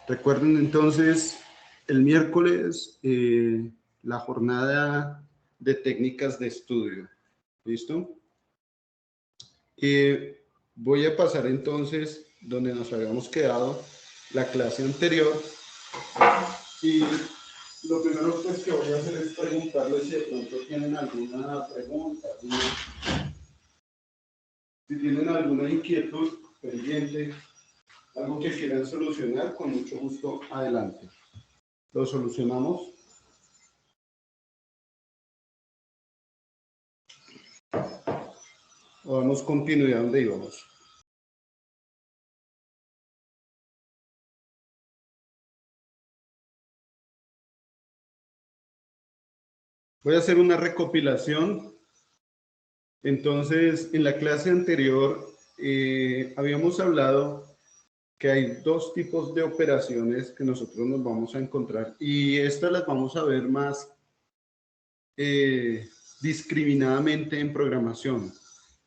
Recuerden entonces el miércoles la jornada de técnicas de estudio. ¿Listo? Voy a pasar entonces donde nos habíamos quedado la clase anterior. Y lo primero pues, que voy a hacer es preguntarles si de pronto tienen alguna pregunta, si tienen alguna inquietud pendiente, algo que quieran solucionar, con mucho gusto, adelante. ¿Lo solucionamos? ¿O damos continuidad donde íbamos? Voy a hacer una recopilación. Entonces, en la clase anterior habíamos hablado que hay dos tipos de operaciones que nosotros nos vamos a encontrar y estas las vamos a ver más discriminadamente en programación.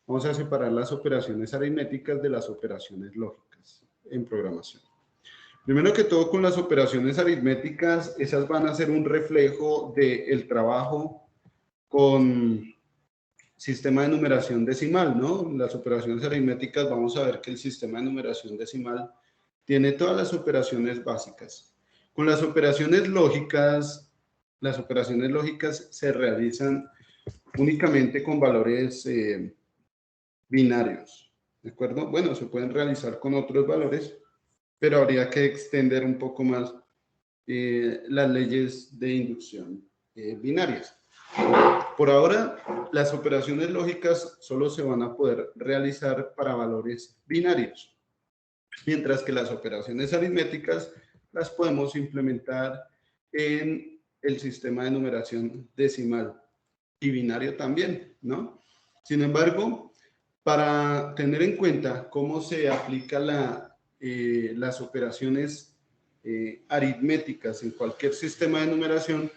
Vamos a separar las operaciones aritméticas de las operaciones lógicas en programación. Primero que todo, con las operaciones aritméticas, esas van a ser un reflejo del trabajo con sistema de numeración decimal, ¿no? Las operaciones aritméticas, vamos a ver que el sistema de numeración decimal tiene todas las operaciones básicas. Con las operaciones lógicas se realizan únicamente con valores binarios, ¿de acuerdo? Bueno, se pueden realizar con otros valores, pero habría que extender un poco más las leyes de inducción binarias. Por ahora, las operaciones lógicas solo se van a poder realizar para valores binarios, mientras que las operaciones aritméticas las podemos implementar en el sistema de numeración decimal y binario también, ¿no? Sin embargo, para tener en cuenta cómo se aplica las operaciones aritméticas en cualquier sistema de numeración,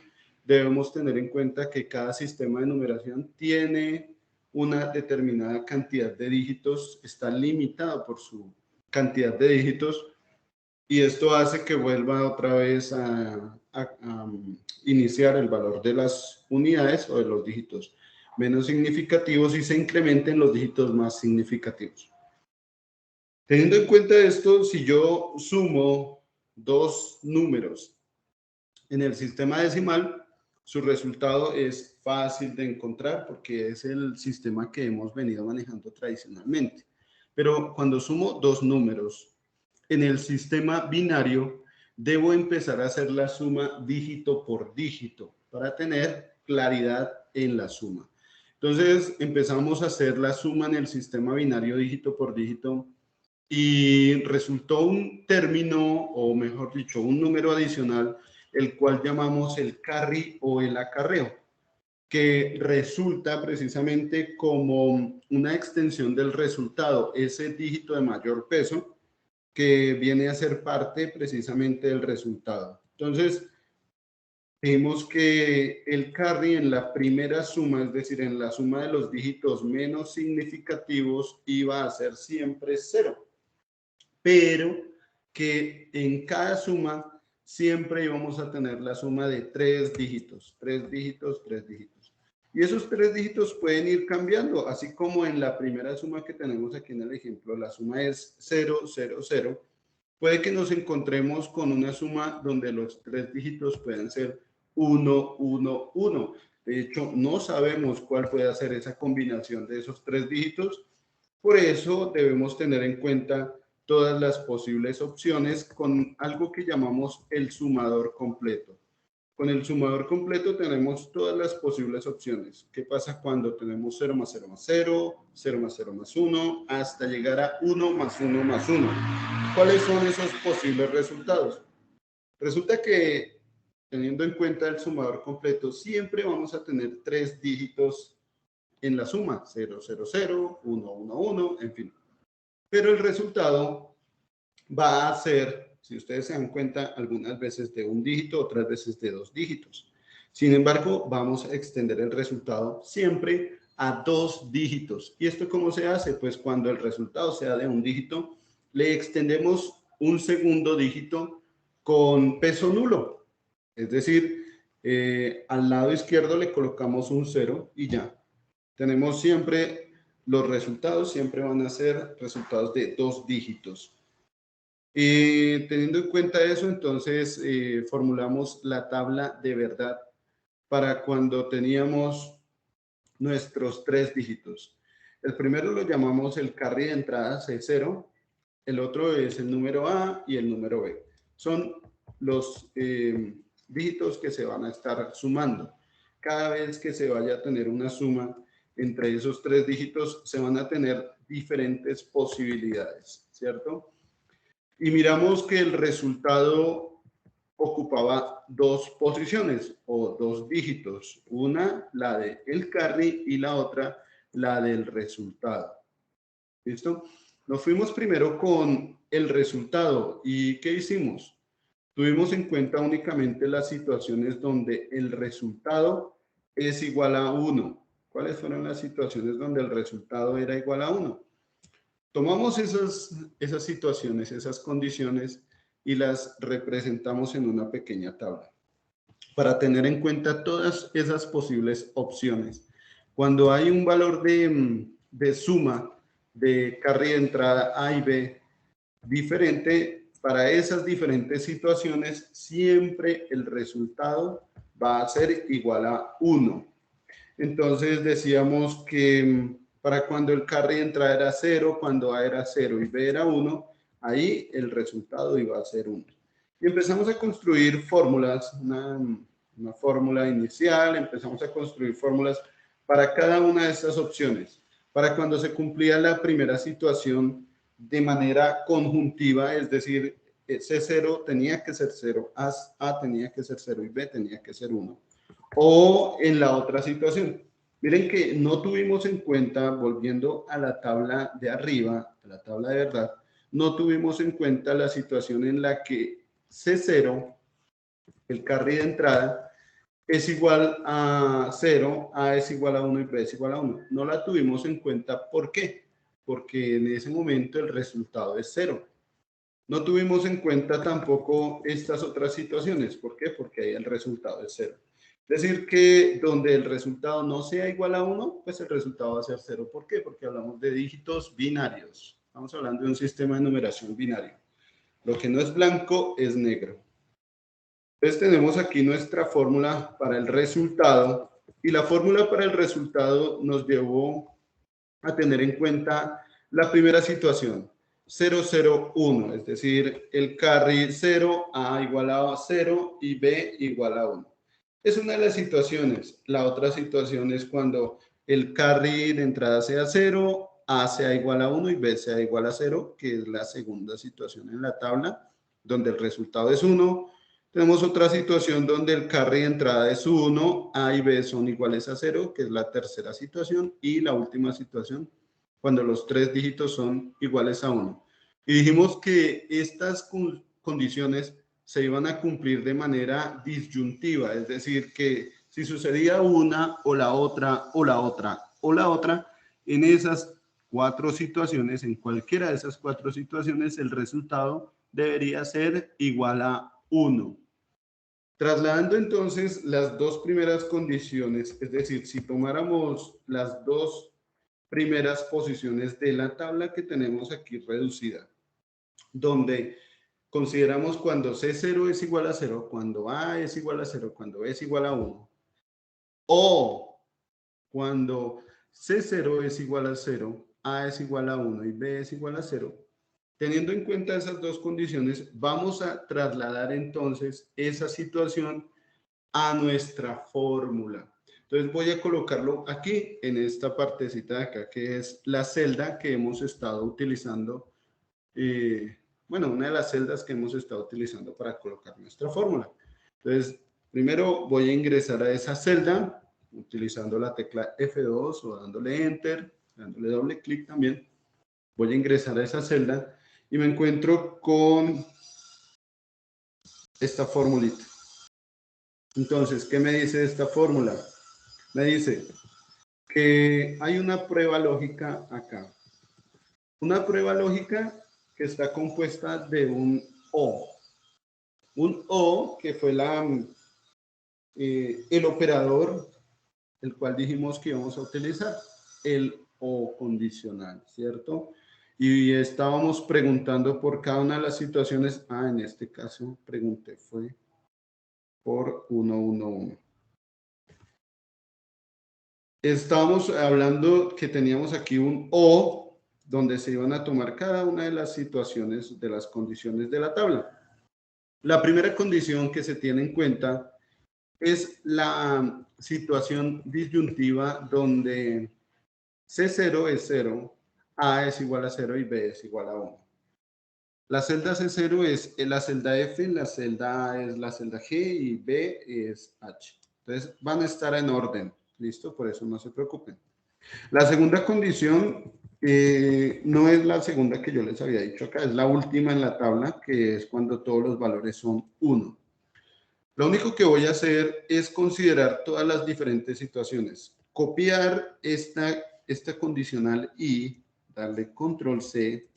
debemos tener en cuenta que cada sistema de numeración tiene una determinada cantidad de dígitos, está limitado por su cantidad de dígitos, y esto hace que vuelva otra vez a iniciar el valor de las unidades o de los dígitos menos significativos y se incrementen los dígitos más significativos. Teniendo en cuenta esto, si yo sumo dos números en el sistema decimal, su resultado es fácil de encontrar porque es el sistema que hemos venido manejando tradicionalmente. Pero cuando sumo dos números en el sistema binario, debo empezar a hacer la suma dígito por dígito para tener claridad en la suma. Entonces empezamos a hacer la suma en el sistema binario dígito por dígito y resultó un término, o mejor dicho, un número adicional, el cual llamamos el carry o el acarreo, que resulta precisamente como una extensión del resultado, ese dígito de mayor peso que viene a ser parte precisamente del resultado. Entonces, vimos que el carry en la primera suma, es decir, en la suma de los dígitos menos significativos, iba a ser siempre 0, pero que en cada suma siempre íbamos a tener la suma de 3 dígitos, 3 dígitos, 3 dígitos. Y esos 3 dígitos pueden ir cambiando, así como en la primera suma que tenemos aquí en el ejemplo, la suma es 0, 0, 0. Puede que nos encontremos con una suma donde los 3 dígitos pueden ser 1, 1, 1. De hecho, no sabemos cuál puede ser esa combinación de esos 3 dígitos. Por eso debemos tener en cuenta todas las posibles opciones con algo que llamamos el sumador completo. Con el sumador completo tenemos todas las posibles opciones. ¿Qué pasa cuando tenemos 0 más 0 más 0, 0 más 0 más 1, hasta llegar a 1 más 1 más 1? ¿Cuáles son esos posibles resultados? Resulta que, teniendo en cuenta el sumador completo, siempre vamos a tener 3 dígitos en la suma, 0, 0, 0, 1, 1, 1, en fin. Pero el resultado va a ser, si ustedes se dan cuenta, algunas veces de un dígito, otras veces de 2 dígitos. Sin embargo, vamos a extender el resultado siempre a 2 dígitos. ¿Y esto cómo se hace? Pues cuando el resultado sea de un dígito, le extendemos un segundo dígito con peso nulo. Es decir, al lado izquierdo le colocamos un 0 y ya. Tenemos siempre, los resultados siempre van a ser resultados de 2 dígitos. Y teniendo en cuenta eso, entonces formulamos la tabla de verdad para cuando teníamos nuestros 3 dígitos. El primero lo llamamos el carry de entrada C0, el otro es el número A y el número B. Son los dígitos que se van a estar sumando. Cada vez que se vaya a tener una suma entre esos 3 dígitos, se van a tener diferentes posibilidades, ¿cierto? Y miramos que el resultado ocupaba 2 posiciones o 2 dígitos. Una, la de el carry, y la otra, la del resultado. ¿Listo? Nos fuimos primero con el resultado. ¿Y qué hicimos? Tuvimos en cuenta únicamente las situaciones donde el resultado es igual a 1. ¿Cuáles fueron las situaciones donde el resultado era igual a 1? Tomamos esas situaciones, esas condiciones, y las representamos en una pequeña tabla para tener en cuenta todas esas posibles opciones. Cuando hay un valor de suma de carry de entrada A y B diferente, para esas diferentes situaciones siempre el resultado va a ser igual a 1. Entonces decíamos que para cuando el carry de entrada era 0, cuando A era 0 y B era 1, ahí el resultado iba a ser 1. Y empezamos a construir fórmulas, una fórmula inicial, empezamos a construir fórmulas para cada una de estas opciones. Para cuando se cumplía la primera situación de manera conjuntiva, es decir, C0 tenía que ser 0, A tenía que ser 0 y B tenía que ser 1. O en la otra situación. Miren que no tuvimos en cuenta, volviendo a la tabla de arriba, a la tabla de verdad, no tuvimos en cuenta la situación en la que C0, el carry de entrada, es igual a 0, A es igual a 1 y B es igual a 1. No la tuvimos en cuenta. ¿Por qué? Porque en ese momento el resultado es 0. No tuvimos en cuenta tampoco estas otras situaciones. ¿Por qué? Porque ahí el resultado es 0. Es decir, que donde el resultado no sea igual a 1, pues el resultado va a ser 0. ¿Por qué? Porque hablamos de dígitos binarios. Estamos hablando de un sistema de numeración binario. Lo que no es blanco es negro. Entonces tenemos aquí nuestra fórmula para el resultado, y la fórmula para el resultado nos llevó a tener en cuenta la primera situación, 0, 0, 1, es decir, el carry 0, A igual a 0 y B igual a 1. Es una de las situaciones. La otra situación es cuando el carry de entrada sea 0, A sea igual a 1 y B sea igual a 0, que es la segunda situación en la tabla, donde el resultado es 1. Tenemos otra situación donde el carry de entrada es 1, A y B son iguales a 0, que es la tercera situación, y la última situación, cuando los 3 dígitos son iguales a 1. Y dijimos que estas condiciones se iban a cumplir de manera disyuntiva, es decir, que si sucedía una o la otra o la otra o la otra, en esas 4 situaciones, en cualquiera de esas 4 situaciones, el resultado debería ser igual a 1. Trasladando entonces las 2 primeras condiciones, es decir, si tomáramos las 2 primeras posiciones de la tabla que tenemos aquí reducida, donde consideramos cuando C0 es igual a 0, cuando A es igual a 0, cuando B es igual a 1, o cuando C0 es igual a 0, A es igual a 1 y B es igual a 0, teniendo en cuenta esas 2 condiciones, vamos a trasladar entonces esa situación a nuestra fórmula. Entonces voy a colocarlo aquí en esta partecita de acá, que es la celda que hemos estado utilizando. Bueno, una de las celdas que hemos estado utilizando para colocar nuestra fórmula. Entonces, primero voy a ingresar a esa celda utilizando la tecla F2 o dándole Enter, dándole doble clic también. Voy a ingresar a esa celda y me encuentro con esta formulita. Entonces, ¿qué me dice esta fórmula? Me dice que hay una prueba lógica acá. Una prueba lógica que está compuesta de un O. Un O, que fue el operador, el cual dijimos que íbamos a utilizar, el O condicional, ¿cierto? Y estábamos preguntando por cada una de las situaciones. En este caso pregunté fue por 111. Estábamos hablando que teníamos aquí un O, donde se iban a tomar cada una de las situaciones, de las condiciones de la tabla. La primera condición que se tiene en cuenta es la situación disyuntiva donde C0 es 0, A es igual a 0 y B es igual a 1. La celda C0 es la celda F, la celda A es la celda G y B es H. Entonces van a estar en orden, ¿listo? Por eso no se preocupen. La segunda condición no es la segunda que yo les había dicho acá, es la última en la tabla, que es cuando todos los valores son 1. Lo único que voy a hacer es considerar todas las diferentes situaciones. Copiar esta condicional y darle control C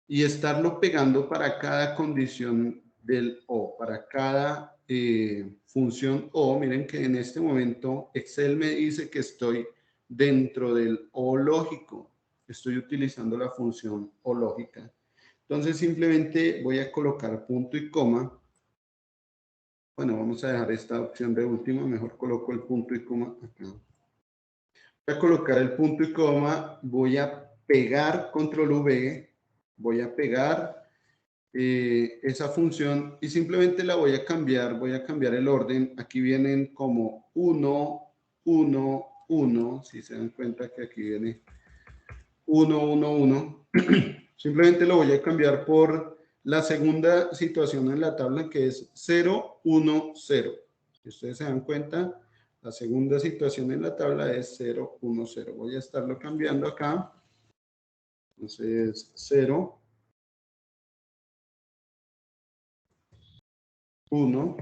y estarlo pegando para cada condición del O, para cada función O. Miren que en este momento Excel me dice que estoy dentro del O lógico. Estoy utilizando la función O lógica. Entonces simplemente voy a colocar punto y coma. Bueno, vamos a dejar esta opción de última, mejor coloco el punto y coma acá. Voy a colocar el punto y coma, voy a pegar control V, voy a pegar esa función y simplemente la voy a cambiar el orden. Aquí vienen como 1, 1, 1, si se dan cuenta que aquí viene 1, 1, 1. Simplemente lo voy a cambiar por la segunda situación en la tabla, que es 0, 1, 0. Si ustedes se dan cuenta, la segunda situación en la tabla es 0, 1, 0. Voy a estarlo cambiando acá. Entonces, 0, 1,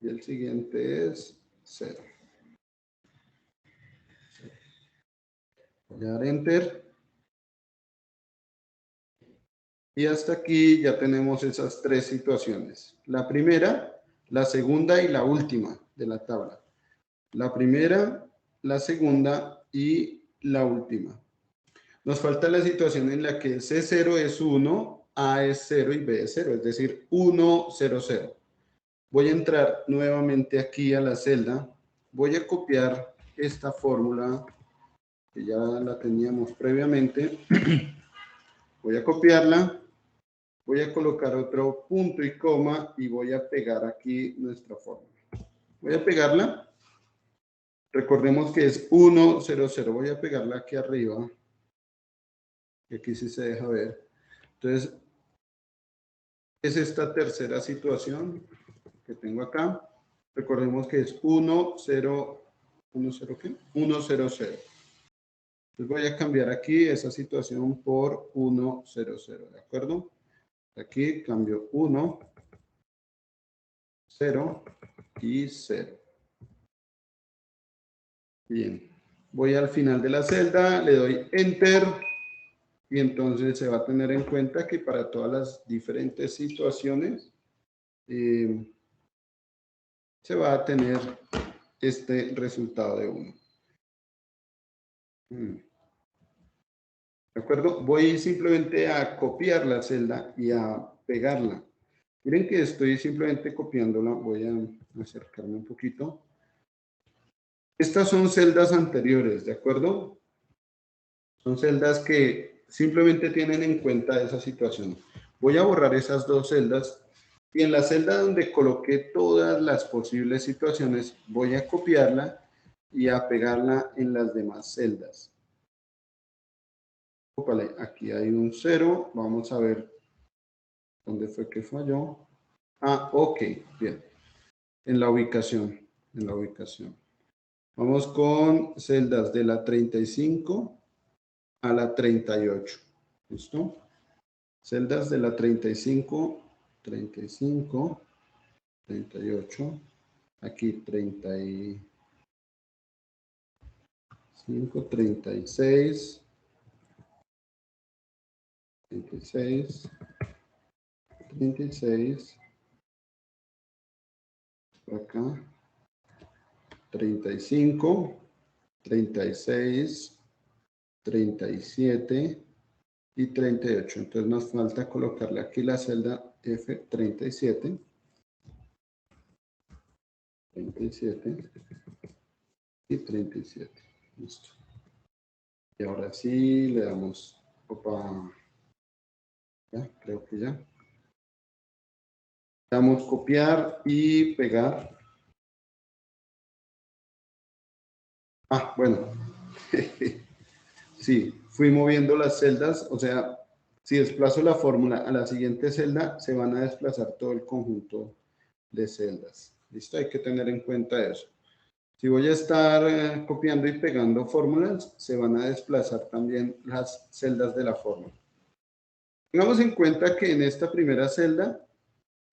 y el siguiente es 0. Voy a dar Enter. Y hasta aquí ya tenemos esas tres situaciones. La primera, la segunda y la última de la tabla. La primera, la segunda y la última. Nos falta la situación en la que C0 es 1, A es 0 y B es 0, es decir, 1, 0, 0. Voy a entrar nuevamente aquí a la celda. Voy a copiar esta fórmula que ya la teníamos previamente. Voy a copiarla. Voy a colocar otro punto y coma y voy a pegar aquí nuestra fórmula. Voy a pegarla. Recordemos que es 1, 0, 0. Voy a pegarla aquí arriba. Y aquí sí se deja ver. Entonces, es esta tercera situación que tengo acá. Recordemos que es 1, 0, 1, 0, ¿qué? 1, 0, 0. Entonces voy a cambiar aquí esa situación por 1, 0, 0. ¿De acuerdo? Aquí cambio 1, 0 y 0. Bien, voy al final de la celda, le doy Enter y entonces se va a tener en cuenta que para todas las diferentes situaciones se va a tener este resultado de 1. ¿De acuerdo? Voy simplemente a copiar la celda y a pegarla. Miren que estoy simplemente copiándola. Voy a acercarme un poquito. Estas son celdas anteriores, ¿de acuerdo? Son celdas que simplemente tienen en cuenta esa situación. Voy a borrar esas dos celdas y en la celda donde coloqué todas las posibles situaciones voy a copiarla y a pegarla en las demás celdas. Vale, aquí hay un 0. Vamos a ver dónde fue que falló. Ok, bien. En la ubicación. Vamos con celdas de la 35 a la 38. ¿Listo? Celdas de la 35, 35, 38, aquí 35, 36, 36, 36, por acá, 35, 36, 37 y 38. Entonces nos falta colocarle aquí la celda F37. 37 y 37. Listo. Y ahora sí le damos, opa, ya, creo que ya. Le damos copiar y pegar. Ah, bueno. Sí, fui moviendo las celdas, o sea, si desplazo la fórmula a la siguiente celda, se van a desplazar todo el conjunto de celdas. ¿Listo? Hay que tener en cuenta eso. Si voy a estar copiando y pegando fórmulas, se van a desplazar también las celdas de la fórmula. Tengamos en cuenta que en esta primera celda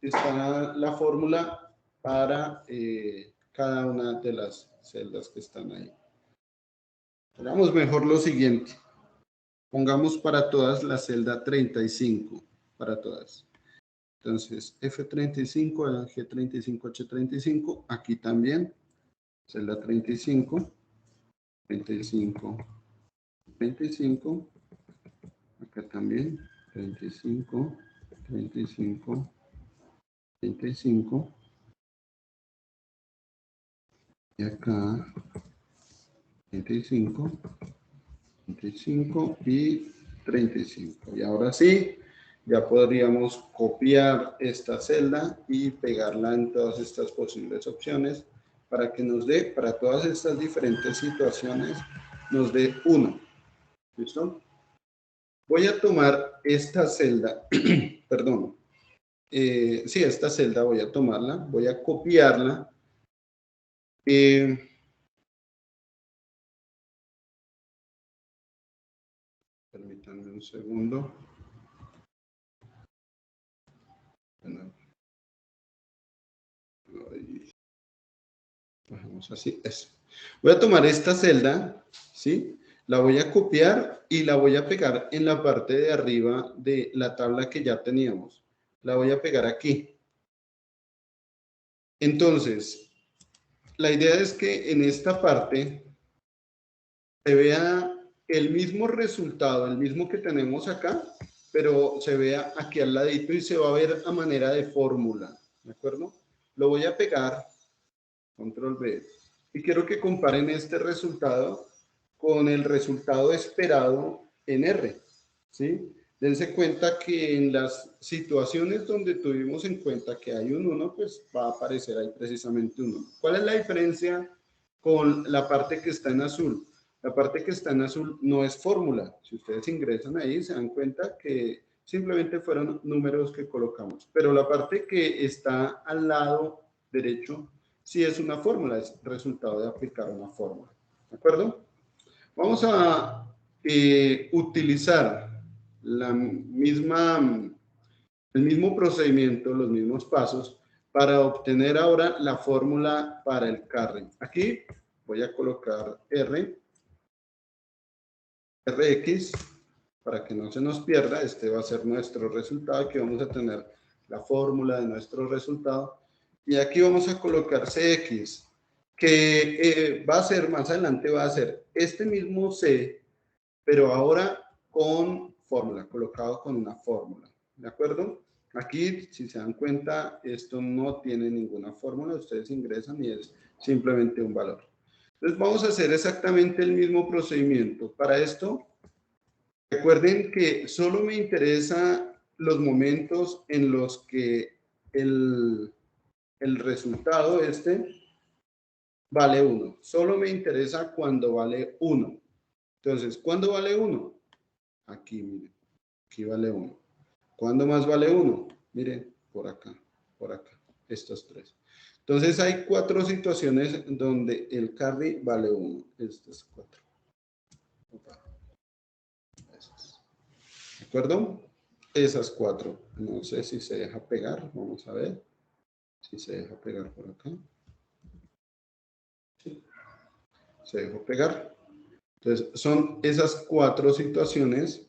está la fórmula para cada una de las celdas que están ahí. Hagamos mejor lo siguiente. Pongamos para todas la celda 35, para todas. Entonces, F35, G35, H35, aquí también, celda 35, 35, 25, acá también, 35, 35, 35, y acá, 35, 35 y 35. Y ahora sí, ya podríamos copiar esta celda y pegarla en todas estas posibles opciones para que nos dé, para todas estas diferentes situaciones, nos dé 1. ¿Listo? Voy a tomar esta celda, perdón, sí, esta celda voy a tomarla, voy a copiarla. Permítanme un segundo. Bueno, bajamos así, eso. Voy a tomar esta celda, ¿sí? La voy a copiar y la voy a pegar en la parte de arriba de la tabla que ya teníamos. La voy a pegar aquí. Entonces, la idea es que en esta parte se vea el mismo resultado, el mismo que tenemos acá, pero se vea aquí al ladito y se va a ver a manera de fórmula, ¿de acuerdo? Lo voy a pegar, control B, y quiero que comparen este resultado con el resultado esperado en R, ¿sí? Dense cuenta que en las situaciones donde tuvimos en cuenta que hay un 1, pues va a aparecer ahí precisamente un 1. ¿Cuál es la diferencia con la parte que está en azul? La parte que está en azul no es fórmula. Si ustedes ingresan ahí, se dan cuenta que simplemente fueron números que colocamos. Pero la parte que está al lado derecho sí es una fórmula, es resultado de aplicar una fórmula. ¿De acuerdo? Vamos a utilizar el mismo procedimiento, los mismos pasos, para obtener ahora la fórmula para el carry. Aquí voy a colocar Rx, para que no se nos pierda. Este va a ser nuestro resultado. Aquí vamos a tener la fórmula de nuestro resultado. Y aquí vamos a colocar Cx, que va a ser, más adelante va a ser este mismo C, pero ahora con fórmula, colocado con una fórmula. ¿De acuerdo? Aquí, si se dan cuenta, esto no tiene ninguna fórmula. Ustedes ingresan y es simplemente un valor. Entonces vamos a hacer exactamente el mismo procedimiento. Para esto, recuerden que solo me interesa los momentos en los que el resultado vale 1. Solo me interesa cuando vale 1. Entonces, ¿cuándo vale 1? Aquí, miren. Aquí vale 1. ¿Cuándo más vale 1? Miren, por acá, estos tres. Entonces hay 4 situaciones donde el carry vale 1. Estos 4. ¿De acuerdo? Esas 4. No sé si se deja pegar. Vamos a ver si se deja pegar por acá. Sí, se dejó pegar. Entonces, son esas 4 situaciones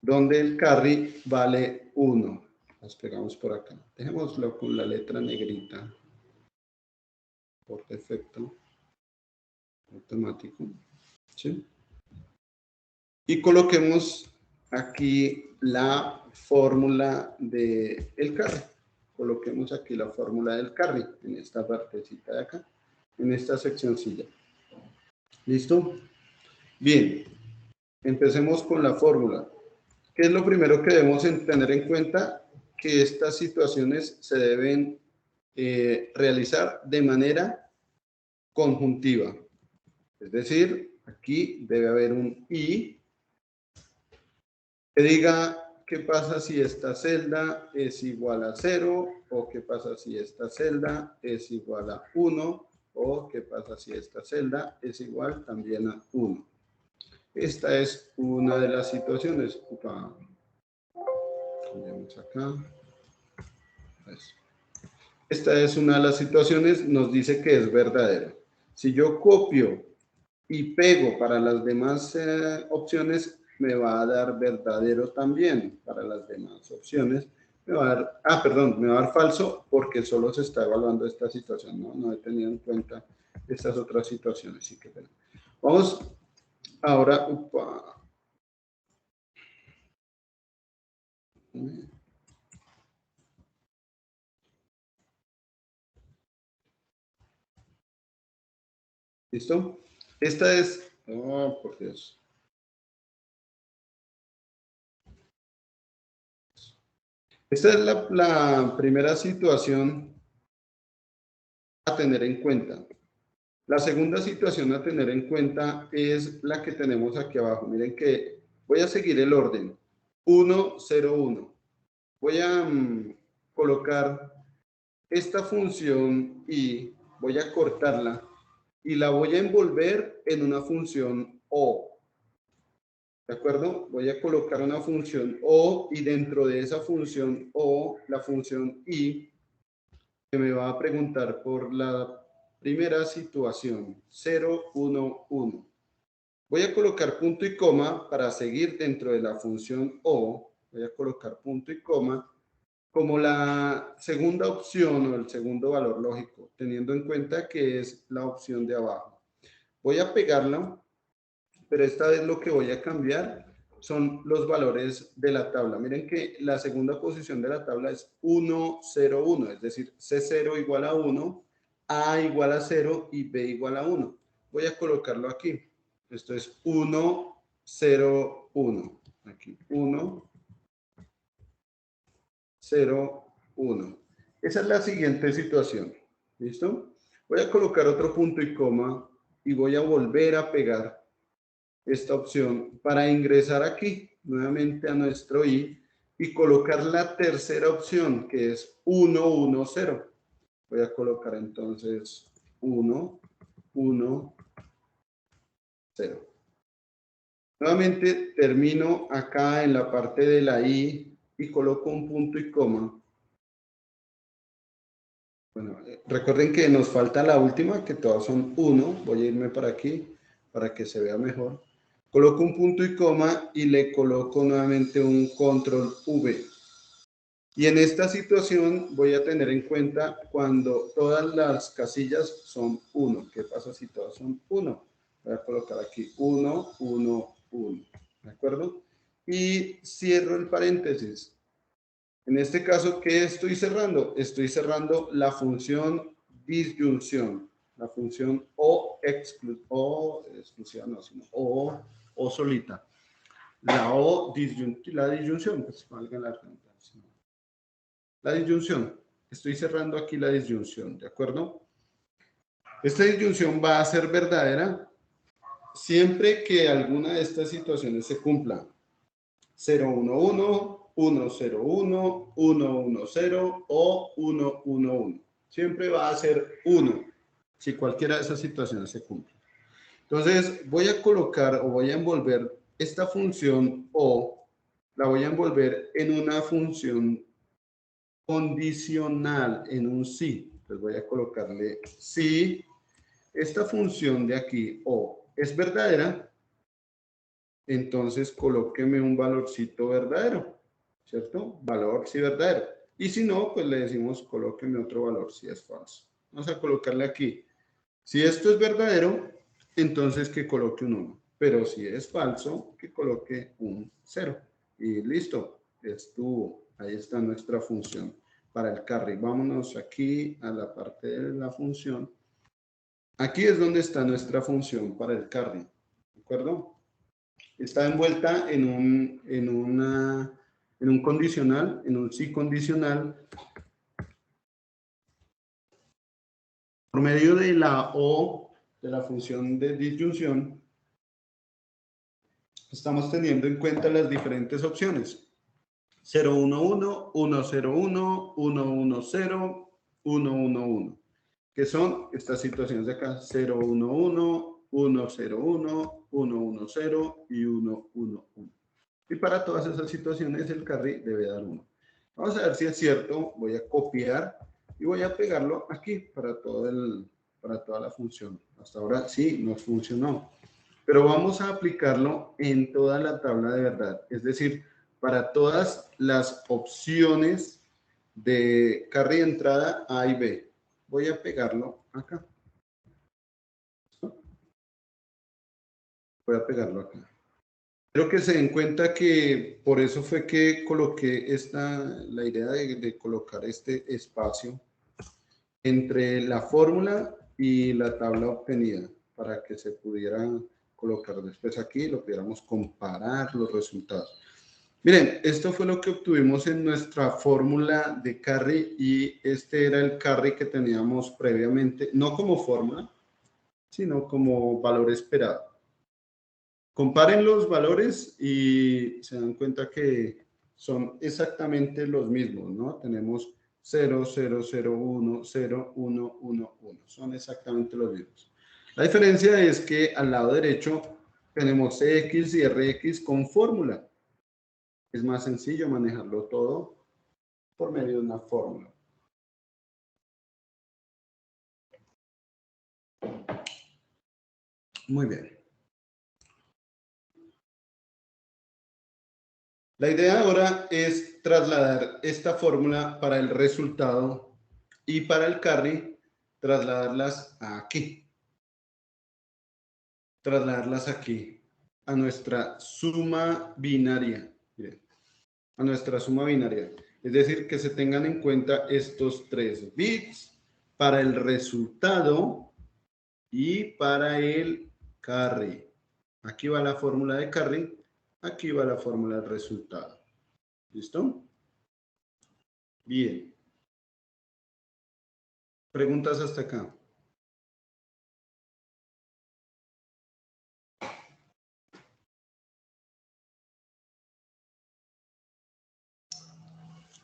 donde el carry vale 1. las pegamos por acá. Dejémoslo con la letra negrita por defecto, automático, ¿sí? Y coloquemos aquí la fórmula del carry. Coloquemos aquí la fórmula del carry en esta partecita de acá, en esta seccioncilla. ¿Listo? Bien, empecemos con la fórmula. ¿Qué es lo primero que debemos tener en cuenta? Que estas situaciones se deben realizar de manera conjuntiva. Es decir, aquí debe haber un y que diga qué pasa si esta celda es igual a 0, o qué pasa si esta celda es igual a 1, o qué pasa si esta celda es igual también a 1. Esta es una de las situaciones. Cambiamos acá. Esta es una de las situaciones, nos dice que es verdadero. Si yo copio y pego para las demás opciones, me va a dar verdadero también. Para las demás opciones me va a dar, me va a dar falso porque solo se está evaluando esta situación, no he tenido en cuenta estas otras situaciones. Sí, que vamos ahora, ¿listo? Esta es, oh, por Dios. Esta es la primera situación a tener en cuenta. La segunda situación a tener en cuenta es la que tenemos aquí abajo. Miren que voy a seguir el orden. 1, 0, 1. Voy a colocar esta función y voy a cortarla y la voy a envolver en una función O. ¿De acuerdo? Voy a colocar una función O y dentro de esa función O, la función I, que me va a preguntar por la primera situación, 0, 1, 1. Voy a colocar punto y coma para seguir dentro de la función O. Voy a colocar punto y coma como la segunda opción o el segundo valor lógico, teniendo en cuenta que es la opción de abajo. Voy a pegarla, pero esta vez lo que voy a cambiar son los valores de la tabla. Miren que la segunda posición de la tabla es 1, 0, 1, es decir, C0 igual a 1, A igual a 0 y B igual a 1. Voy a colocarlo aquí. Esto es 1, 0, 1. Aquí, 1, 0, 1. Esa es la siguiente situación. ¿Listo? Voy a colocar otro punto y coma y voy a volver a pegar esta opción para ingresar aquí nuevamente a nuestro i y colocar la tercera opción que es 1, 1, 0. Voy a colocar entonces 1, 1, 0. Nuevamente termino acá en la parte de la i y coloco un punto y coma. Bueno, recuerden que nos falta la última, que todas son 1. Voy a irme para aquí para que se vea mejor. Coloco un punto y coma y le coloco nuevamente un control V. Y en esta situación voy a tener en cuenta cuando todas las casillas son 1. ¿Qué pasa si todas son 1? Voy a colocar aquí 1, 1, 1. ¿De acuerdo? Y cierro el paréntesis. En este caso, ¿qué estoy cerrando? Estoy cerrando la función disyunción. La función o exclusiva, no, sino o solita. La disyunción, pues valga la redundancia. La disyunción. Estoy cerrando aquí la disyunción, ¿de acuerdo? Esta disyunción va a ser verdadera siempre que alguna de estas situaciones se cumpla. 011, 101, 110 o 111. Siempre va a ser 1 si cualquiera de esas situaciones se cumple. Entonces voy a colocar o voy a envolver esta función O, la voy a envolver en una función condicional, en un si. Entonces voy a colocarle si esta función de aquí O es verdadera, entonces colóqueme un valorcito verdadero. ¿cierto? Valor si verdadero. Y si no, pues le decimos colóqueme otro valor si es falso. Vamos a colocarle aquí. Si esto es verdadero, entonces que coloque un 1. Pero si es falso, que coloque un 0. Y listo, estuvo. Ahí está nuestra función para el carry. Vámonos aquí a la parte de la función. Aquí es donde está nuestra función para el carry. ¿De acuerdo? Está envuelta en un condicional, en un si condicional, por medio de la O, de la función de disyunción, estamos teniendo en cuenta las diferentes opciones. 011, 101, 110, 111, que son estas situaciones de acá, 011, 101, 110 y 111. Y para todas esas situaciones el carry debe dar 1. Vamos a ver si es cierto. Voy a copiar y voy a pegarlo aquí para toda la función. Hasta ahora sí, nos funcionó. Pero vamos a aplicarlo en toda la tabla de verdad. Es decir, para todas las opciones de carry de entrada A y B. Voy a pegarlo acá. Voy a pegarlo acá. Quiero que se den cuenta que por eso fue que coloqué la idea de colocar este espacio entre la fórmula y la tabla obtenida para que se pudiera colocar después aquí, lo pudiéramos comparar los resultados. Miren, esto fue lo que obtuvimos en nuestra fórmula de carry y este era el carry que teníamos previamente, no como fórmula, sino como valor esperado. Comparen los valores y se dan cuenta que son exactamente los mismos, ¿no? Tenemos 0, 0, 0, 1, 0, 1, 1, 1. Son exactamente los mismos. La diferencia es que al lado derecho tenemos CX y RX con fórmula. Es más sencillo manejarlo todo por medio de una fórmula. Muy bien. La idea ahora es trasladar esta fórmula para el resultado y para el carry, trasladarlas aquí. Trasladarlas aquí a nuestra suma binaria. Miren, a nuestra suma binaria. Es decir, que se tengan en cuenta estos 3 bits para el resultado y para el carry. Aquí va la fórmula de carry, aquí va la fórmula del resultado. ¿Listo? Bien. Preguntas hasta acá.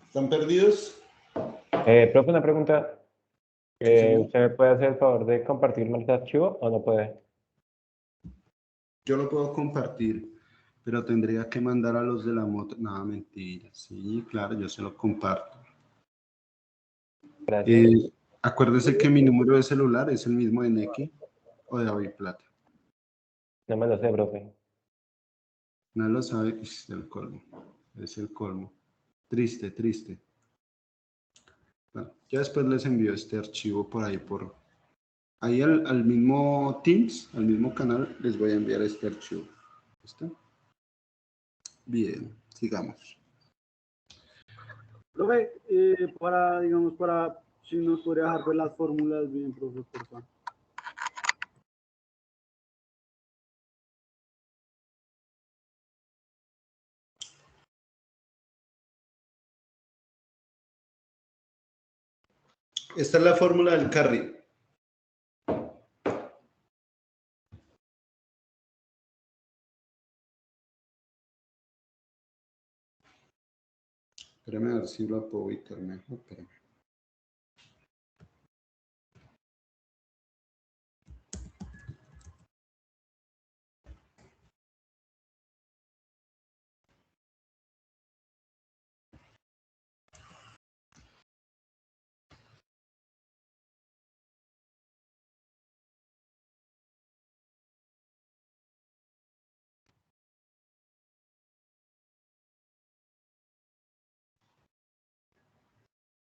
¿Están perdidos? Profe, una pregunta. Sí, señor. ¿Usted me puede hacer el favor de compartirme el archivo o no puede? Yo lo puedo compartir, pero tendría que mandar a los de la moto. No, mentira. Sí, claro, yo se lo comparto. Gracias. Eh, Acuérdese que mi número de celular es el mismo de Neki o de David Plata. No me lo sé, profe. No lo sabe, es el colmo. Es el colmo. Triste, triste. Bueno, ya después les envío este archivo por ahí, ahí al mismo Teams, al mismo canal, les voy a enviar este archivo. ¿Listo? Bien, sigamos. Profe, digamos, si nos podría dejar ver las fórmulas bien, profe, por favor. Esta es la fórmula del carry. Espérame a ver si lo puedo ubicar mejor. Espérame.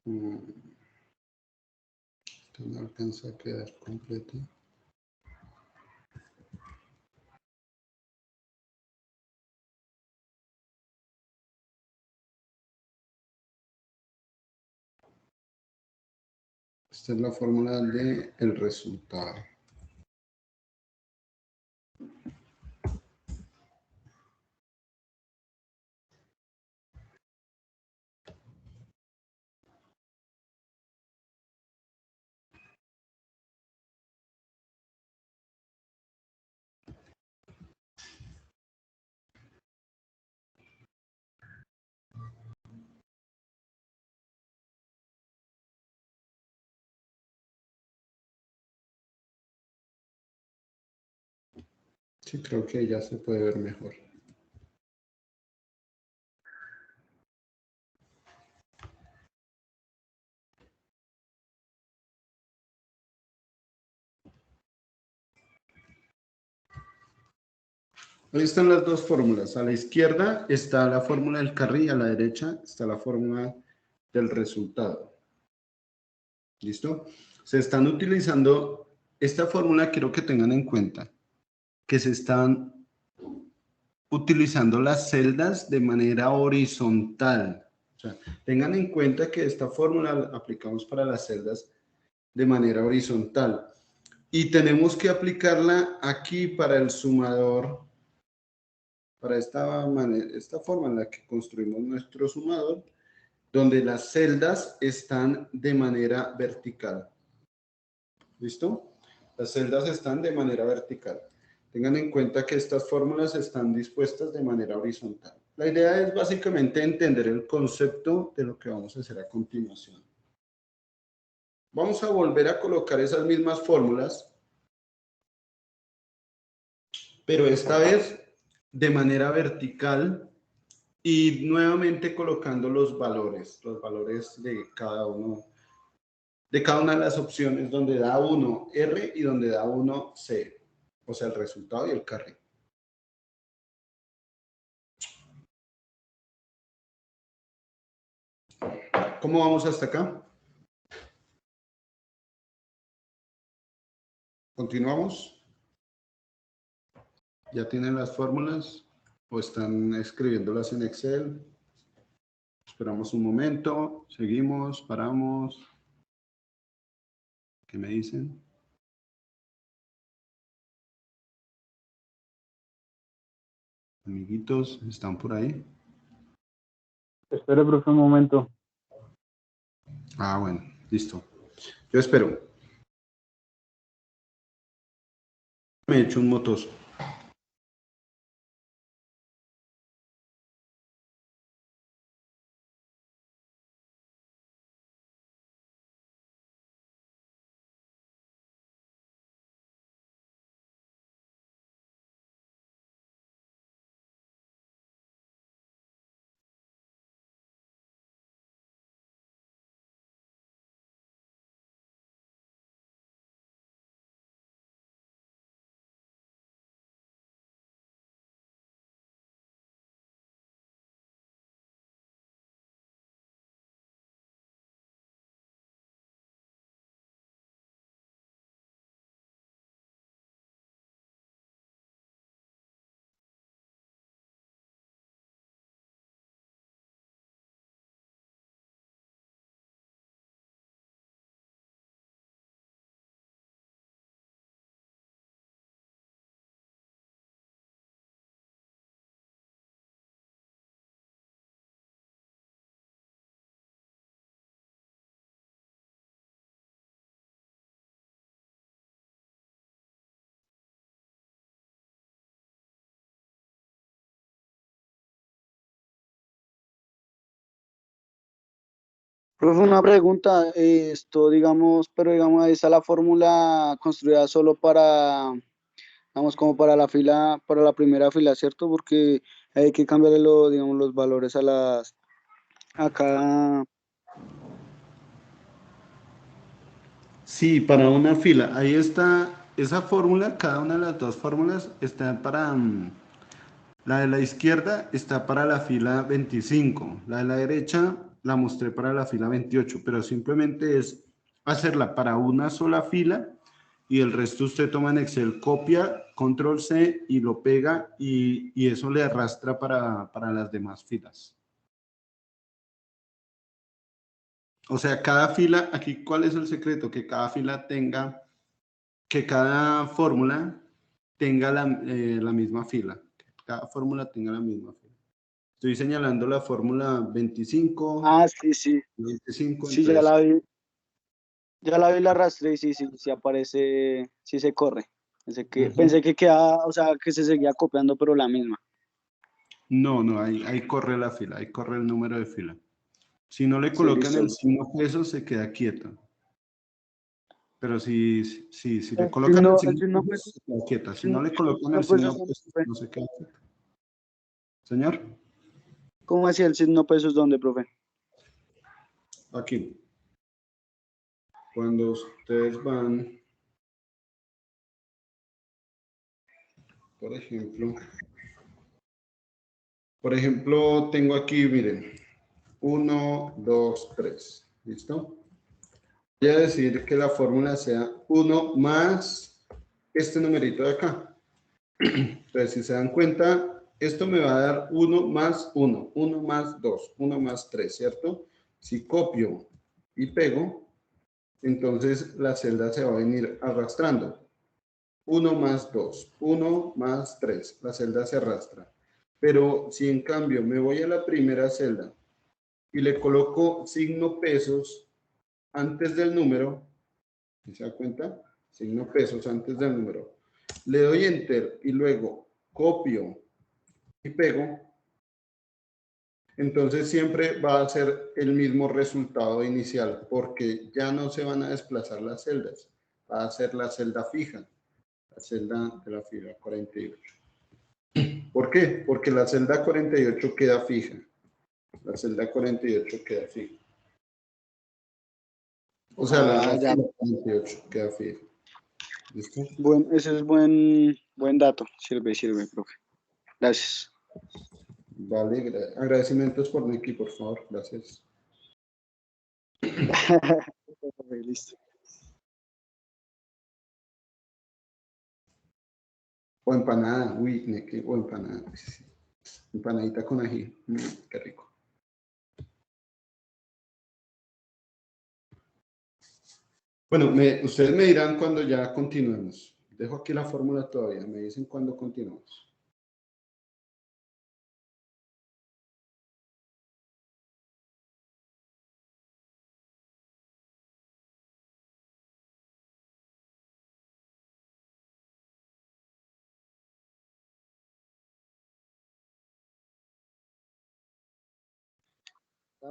Esto no alcanza a quedar completo. Esta es la fórmula del resultado. Sí, creo que ya se puede ver mejor. Ahí están las dos fórmulas. A la izquierda está la fórmula del carry, a la derecha está la fórmula del resultado. ¿Listo? Se están utilizando esta fórmula, quiero que tengan en cuenta que se están utilizando las celdas de manera horizontal. O sea, tengan en cuenta que esta fórmula la aplicamos para las celdas de manera horizontal. Y tenemos que aplicarla aquí para el sumador, para esta forma en la que construimos nuestro sumador, donde las celdas están de manera vertical. ¿Listo? Las celdas están de manera vertical. Tengan en cuenta que estas fórmulas están dispuestas de manera horizontal. La idea es básicamente entender el concepto de lo que vamos a hacer a continuación. Vamos a volver a colocar esas mismas fórmulas, pero esta vez de manera vertical y nuevamente colocando los valores de cada una de las opciones donde da uno R y donde da uno C, o sea, el resultado y el carry. ¿Cómo vamos hasta acá? ¿Continuamos? ¿Ya tienen las fórmulas o están escribiéndolas en Excel? Esperamos un momento, seguimos, paramos. ¿Qué me dicen? Amiguitos, ¿están por ahí? Espere, profe, un momento. Ah, bueno, listo. Yo espero. Me he hecho un motoso. Profe, una pregunta, digamos, pero digamos, ahí está la fórmula construida solo para, digamos, como para la fila, para la primera fila, ¿cierto? Porque hay que cambiarle digamos, los valores a cada. Sí, para una fila. Ahí está esa fórmula, cada una de las dos fórmulas está para... la de la izquierda está para la fila 25, la de la derecha la mostré para la fila 28, pero simplemente es hacerla para una sola fila y el resto usted toma en Excel, copia, control C y lo pega y eso le arrastra para las demás filas. O sea, cada fila, aquí, ¿cuál es el secreto? Que cada fila tenga, que cada fórmula tenga la misma fila. Que cada fórmula tenga la misma fila. Estoy señalando la fórmula 25. Ah, sí, sí. 25, Sí, ya entonces, la vi. Ya la vi, la arrastré y sí, sí, sí aparece, sí se corre. Pensé que quedaba, o sea, que se seguía copiando, pero la misma. no, ahí corre la fila, ahí corre el número de fila. Si no le Sí, colocan listo. el signo peso, se queda quieto. Pero si le El colocan el signo, el signo signo, peso, se queda quieta. Si no signo, le colocan no, el pues, signo peso, profe. no se queda quieta. Señor, ¿Cómo hacía el signo pesos dónde, profe? aquí. Cuando ustedes van, por ejemplo, tengo aquí, miren, 1, 2, 3. ¿Listo? Voy a decir que la fórmula sea 1 más este numerito de acá. Entonces, si se dan cuenta, esto me va a dar 1 más 1, 1 más 2, 1 más 3, ¿cierto? Si copio y pego, entonces la celda se va a venir arrastrando. 1 más 2, 1 más 3, la celda se arrastra. Pero si en cambio me voy a la primera celda y le coloco signo pesos antes del número, ¿se da cuenta? Signo pesos antes del número. Le doy enter y luego copio y pego, entonces siempre va a ser el mismo resultado inicial porque ya no se van a desplazar las celdas, va a ser la celda fija, la celda de la fila 48. ¿Por qué? Porque la celda 48 queda fija, la celda 48 queda fija. O sea, la Ya. fila 48 queda fija. ¿Listo? Bueno, ese es buen dato. Sirve, profe. Gracias. Vale, agradecimientos por Nicky, por favor, gracias. Listo. O empanada, uy, Nicky, o empanada. Empanadita con ají, qué rico. Bueno, ustedes me dirán cuando ya continuemos. Dejo aquí la fórmula todavía, me dicen cuándo continuamos.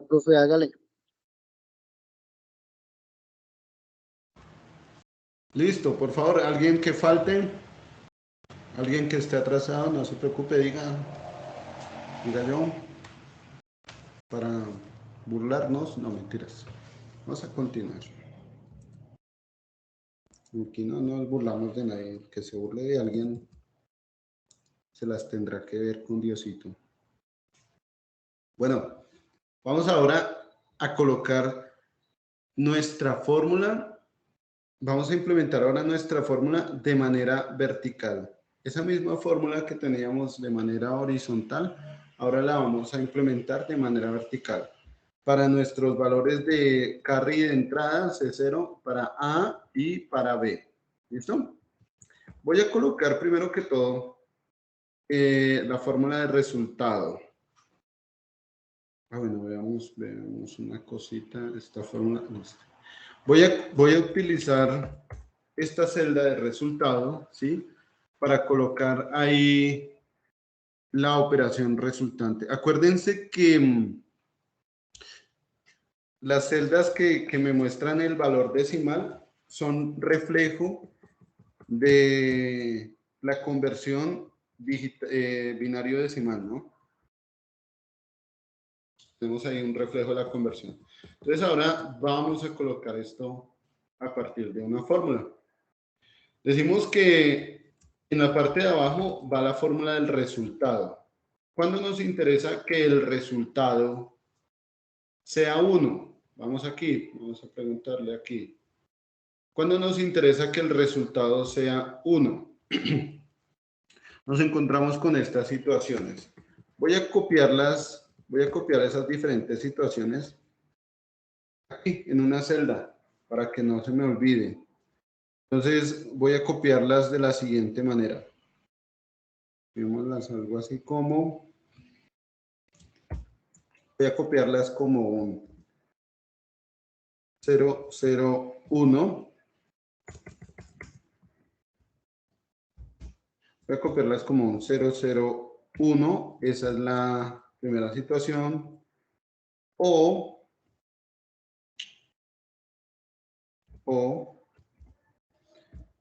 Profe, hágale. Listo, por favor, alguien que falte, alguien que esté atrasado, no se preocupe, diga yo, para burlarnos, no mentiras. Vamos a continuar. Aquí no nos burlamos de nadie, el que se burle de alguien se las tendrá que ver con Diosito. Bueno, vamos ahora a colocar nuestra fórmula. Vamos a implementar ahora nuestra fórmula de manera vertical. Esa misma fórmula que teníamos de manera horizontal, ahora la vamos a implementar de manera vertical. Para nuestros valores de carry de entrada, C0 para A y para B. ¿Listo? Voy a colocar primero que todo la fórmula de resultado. Bueno, veamos una cosita, esta fórmula. Voy a utilizar esta celda de resultado, ¿sí? Para colocar ahí la operación resultante. Acuérdense que las celdas que me muestran el valor decimal son reflejo de la conversión binario decimal, ¿no? Tenemos ahí un reflejo de la conversión. Entonces ahora vamos a colocar esto a partir de una fórmula. Decimos que en la parte de abajo va la fórmula del resultado. ¿Cuándo nos interesa que el resultado sea 1. Vamos aquí, vamos a preguntarle aquí. ¿Cuándo nos interesa que el resultado sea 1? Nos encontramos con estas situaciones. Voy a copiar esas diferentes situaciones aquí en una celda para que no se me olvide. Entonces voy a copiarlas de la siguiente manera. Veámoslas algo así como, voy a copiarlas como un 0, 0, 1. Voy a copiarlas como un 0, 0, 1. Esa es la primera situación. O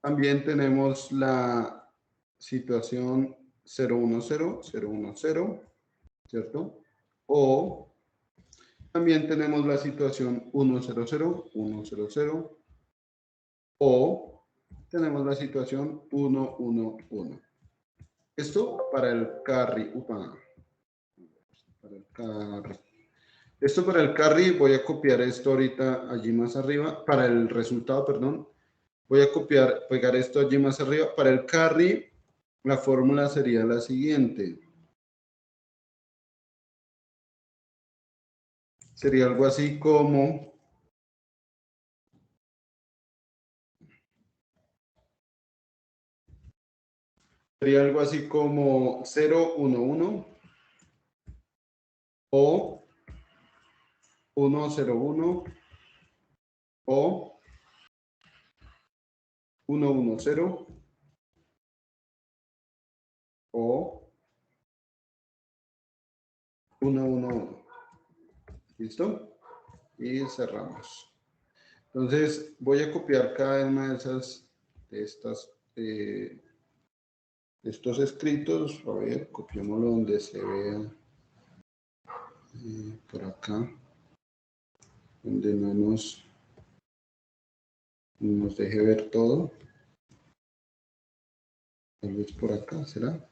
también tenemos la situación 0, 1, 0, 0, 1, 0, ¿cierto? O también tenemos la situación 1, 0, 0, 1, 0, 0. O tenemos la situación 1, 1, 1. Esto para el carry. Para el carry. Esto para el carry, voy a copiar esto ahorita allí más arriba. Para el resultado, perdón. Voy a pegar esto allí más arriba. Para el carry, la fórmula sería la siguiente. Sería algo así como... Sería algo así como 0, 1, 1. O 1, 0, 1. O 1, 1, 0. O 1, 1, 1. ¿Listo? Y cerramos. Entonces, voy a copiar cada una de estos escritos. A ver, copiémoslo donde se vea. Por acá. Donde no nos deje ver todo. Tal vez por acá, ¿será?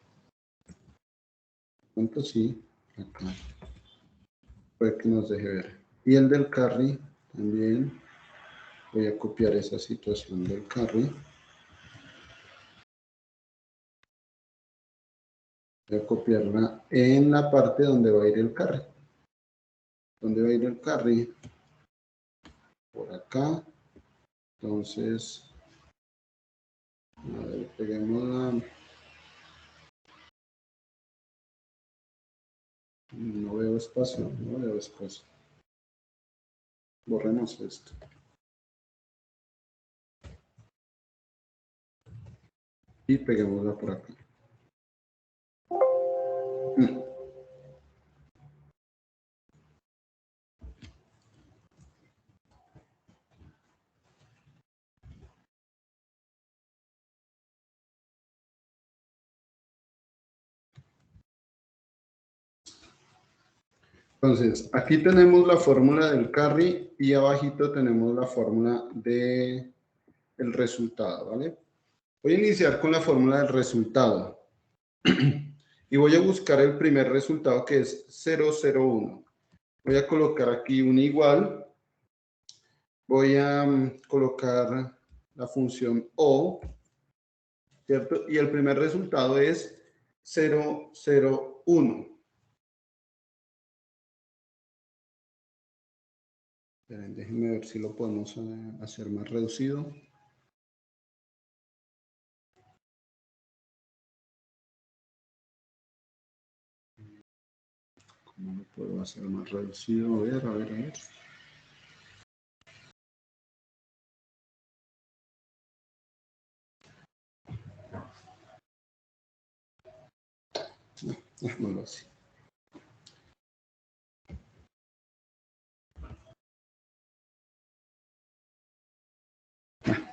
¿Cuánto? Sí, acá. Puede que nos deje ver. Y el del carry también. Voy a copiar esa situación del carry. Voy a copiarla en la parte donde va a ir el carry. ¿Dónde va a ir el carry? Por acá. Entonces, a ver, peguémosla. No veo espacio, no veo espacio. Borremos esto. Y peguémosla por acá. Entonces, aquí tenemos la fórmula del carry y abajito tenemos la fórmula del resultado, ¿vale? Voy a iniciar con la fórmula del resultado. Y voy a buscar el primer resultado que es 001. Voy a colocar aquí un igual. Voy a colocar la función O, ¿cierto? Y el primer resultado es 001. Déjenme ver si lo podemos hacer más reducido. ¿Cómo lo puedo hacer más reducido? A ver, a ver, a ver. No, déjamelo así.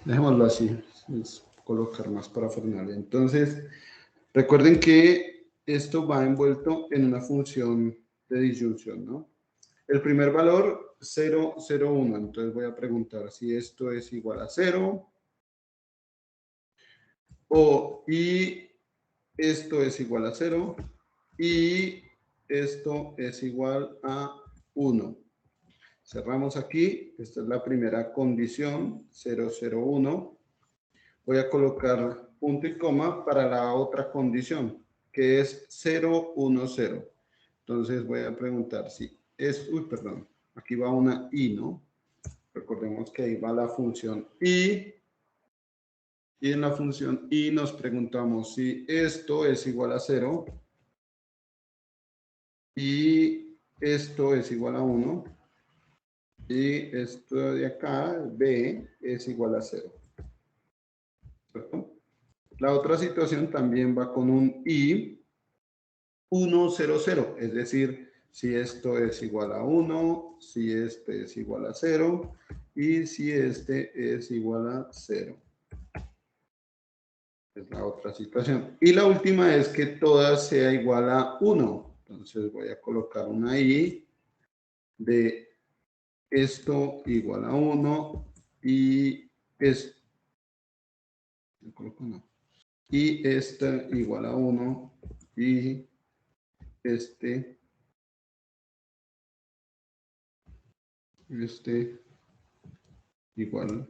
Dejémoslo así. Es colocar más para frenar. Entonces, recuerden que esto va envuelto en una función de disyunción, ¿no? El primer valor, 0, 0, 1. Entonces voy a preguntar si esto es igual a 0 y esto es igual a 0 y esto es igual a 1. Cerramos aquí. Esta es la primera condición, 001. Voy a colocar punto y coma para la otra condición, que es 010. Entonces voy a preguntar si es, perdón, aquí va una i, ¿no? Recordemos que ahí va la función i. Y en la función i nos preguntamos si esto es igual a 0 y esto es igual a 1 y esto de acá, b, es igual a 0. ¿Cierto? La otra situación también va con un i 1, 0, 0, es decir, si esto es igual a 1, si este es igual a 0 y si este es igual a 0. Es la otra situación. Y la última es que todas sea igual a 1. Entonces voy a colocar una i de esto igual a 1 y es y este igual a 1 y este igual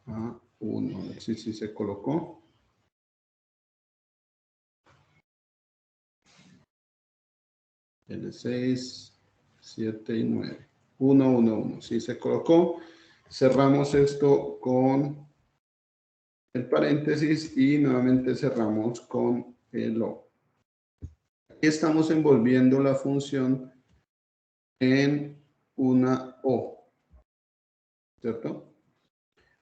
a 1. A ver si se colocó. L6, 7 y 9. 1, 1, 1. Si se colocó, cerramos esto con el paréntesis y nuevamente cerramos con el O. Aquí estamos envolviendo la función en una O, ¿cierto?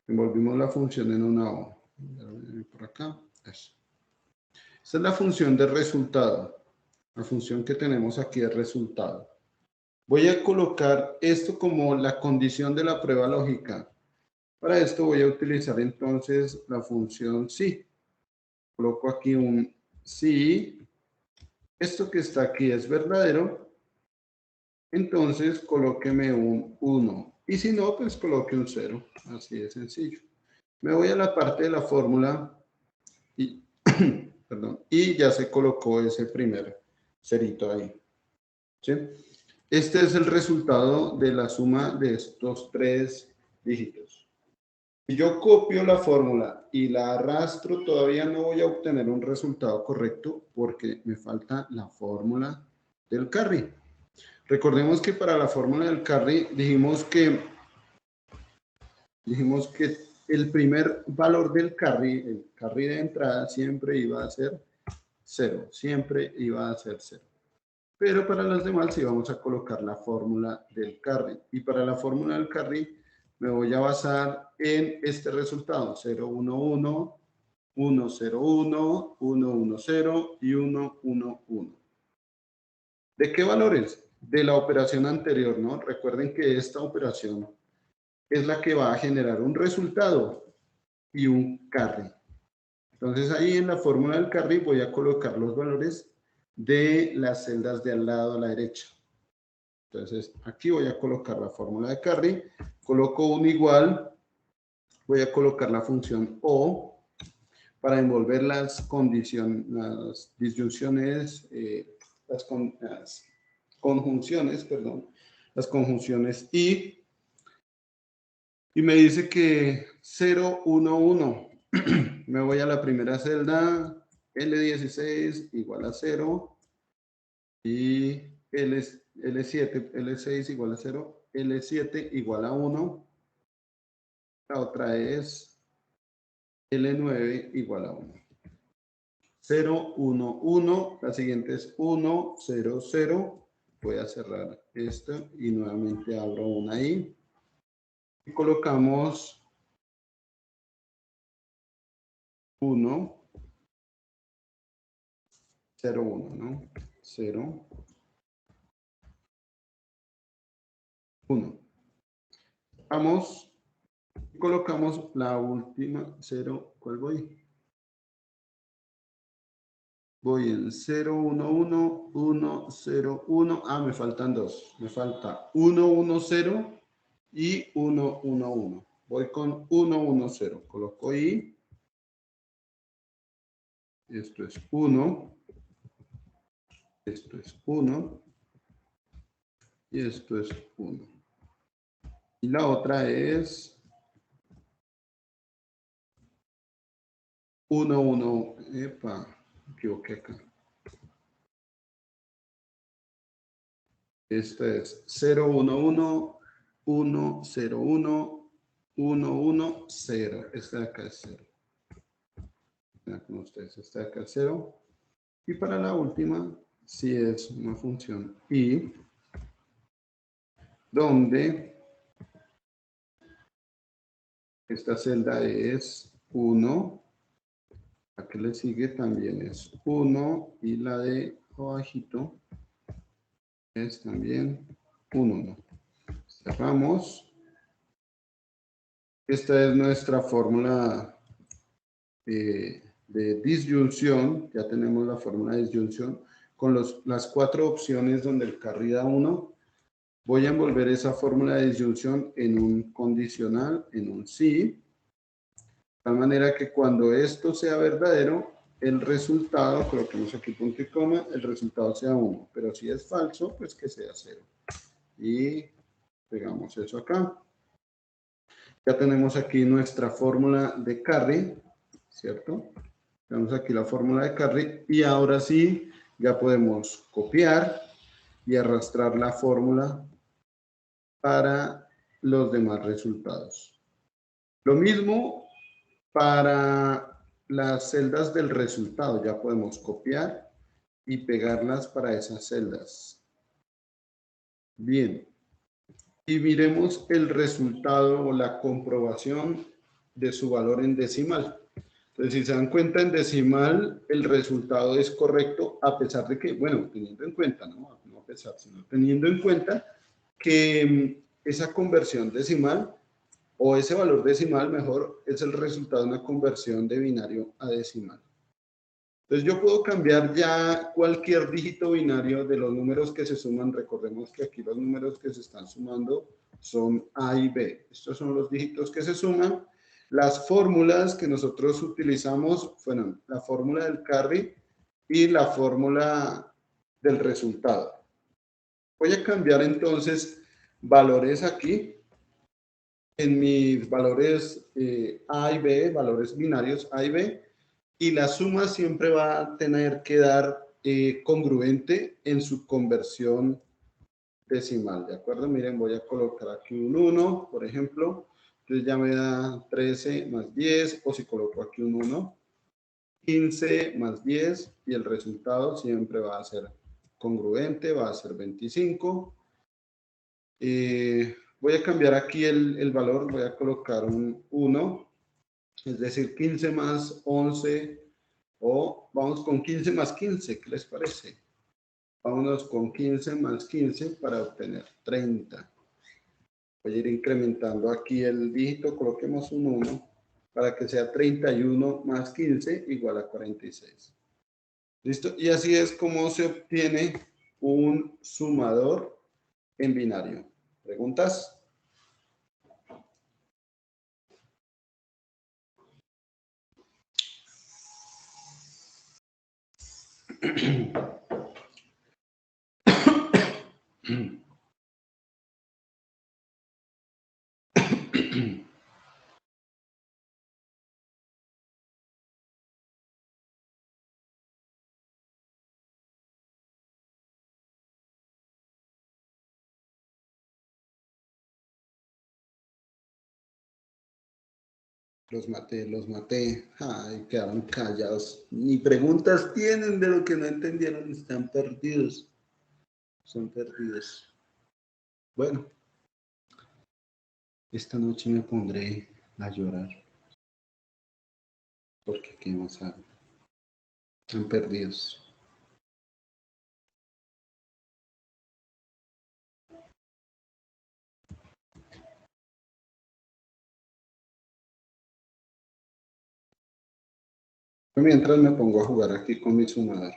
Envolvimos la función en una O. Por acá, eso. Esta es la función de resultado. La función que tenemos aquí es resultado. Voy a colocar esto como la condición de la prueba lógica. Para esto voy a utilizar entonces la función si. Coloco aquí un si. Esto que está aquí es verdadero. Entonces colóqueme un 1. Y si no, pues coloque un 0. Así de sencillo. Me voy a la parte de la fórmula y, perdón, y ya se colocó ese primer cerito ahí. ¿Sí? Este es el resultado de la suma de estos tres dígitos. Si yo copio la fórmula y la arrastro, todavía no voy a obtener un resultado correcto porque me falta la fórmula del carry. Recordemos que para la fórmula del carry dijimos que el primer valor del carry, el carry de entrada, siempre iba a ser 0. Siempre iba a ser 0. Pero para las demás sí vamos a colocar la fórmula del carry. Y para la fórmula del carry me voy a basar en este resultado. 0, 1, 1, 1, 0, 1, 1, 1, 0 y 1, 1, 1. ¿De qué valores? De la operación anterior, ¿no? Recuerden que esta operación es la que va a generar un resultado y un carry. Entonces ahí en la fórmula del carry voy a colocar los valores de las celdas de al lado a la derecha. Entonces aquí voy a colocar la fórmula de carry, coloco un igual, voy a colocar la función O para envolver las condiciones, las disyunciones, las conjunciones, perdón, las conjunciones y me dice que 0, 1, 1. Me voy a la primera celda, L16 igual a 0 y L7, L6 igual a 0, L7 igual a 1. La otra es L9 igual a 1. 0, 1, 1. La siguiente es 1, 0, 0. Voy a cerrar esto y nuevamente abro una I. Y colocamos 1, 0, 1, ¿no? 0, 1. Vamos y colocamos la última 0. ¿Cuál voy? Voy en 0, 1, 1, 1, 0, 1. Ah, me faltan dos. Me falta 1, 1, 0 y 1, 1, 1. Voy con 1, 1, 0. Coloco ahí. Esto es 1. Esto es 1. Y esto es 1. Y la otra es 1, 1. Epa, me equivoqué acá. Esta es 0, 1, 1, 1, 0, 1, 1, 1, 0. Esta de acá es 0. Vean con ustedes, esta de acá es 0. Y para la última, sí es una función y, donde esta celda es 1. La que le sigue también es 1. Y la de abajito es también 1, 1. Cerramos. Esta es nuestra fórmula de disyunción. Ya tenemos la fórmula de disyunción con las 4 opciones donde el carry da 1. Voy a envolver esa fórmula de disyunción en un condicional, en un sí, de tal manera que cuando esto sea verdadero, el resultado, coloquemos aquí punto y coma, el resultado sea 1. Pero si es falso, pues que sea 0. Y pegamos eso acá. Ya tenemos aquí nuestra fórmula de carry, ¿cierto? Tenemos aquí la fórmula de carry y ahora sí ya podemos copiar y arrastrar la fórmula para los demás resultados. Lo mismo para las celdas del resultado. Ya podemos copiar y pegarlas para esas celdas. Bien. Y miremos el resultado o la comprobación de su valor en decimal. Entonces, si se dan cuenta, en decimal el resultado es correcto a pesar de que, bueno, teniendo en cuenta, no a pesar, sino teniendo en cuenta que esa conversión decimal o ese valor decimal, mejor, es el resultado de una conversión de binario a decimal. Entonces yo puedo cambiar ya cualquier dígito binario de los números que se suman. Recordemos que aquí los números que se están sumando son A y B. Estos son los dígitos que se suman. Las fórmulas que nosotros utilizamos fueron la fórmula del carry y la fórmula del resultado. Voy a cambiar entonces valores aquí. En mis valores A y B, valores binarios A y B, y la suma siempre va a tener que dar congruente en su conversión decimal, ¿de acuerdo? Miren, voy a colocar aquí un 1, por ejemplo, entonces ya me da 13 más 10, o si coloco aquí un 1, 15 más 10, y el resultado siempre va a ser congruente, va a ser 25. Voy a cambiar aquí el valor, voy a colocar un 1, es decir, 15 más 11, o vamos con 15 más 15, ¿qué les parece? Vámonos con 15 más 15 para obtener 30. Voy a ir incrementando aquí el dígito, coloquemos un 1 para que sea 31 más 15 igual a 46. ¿Listo? Y así es como se obtiene un sumador en binario. ¿Preguntas? Los maté, los maté. Ay, quedaron callados. Ni preguntas tienen de lo que no entendieron. Están perdidos. Son perdidos. Bueno, esta noche me pondré a llorar. Porque qué más hago. Están perdidos. Mientras me pongo a jugar aquí con mi sumador.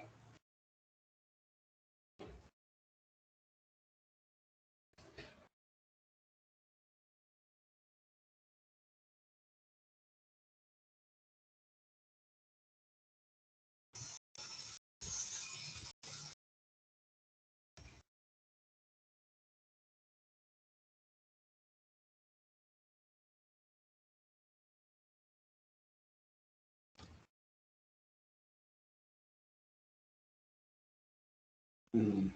Mm.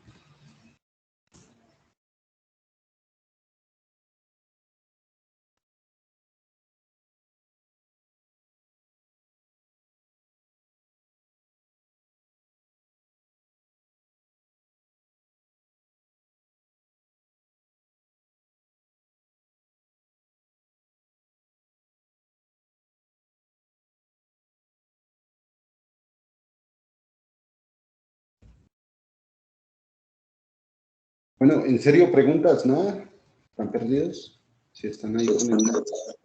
Bueno, en serio, preguntas, ¿nada? ¿Están perdidos? Si están ahí conectados.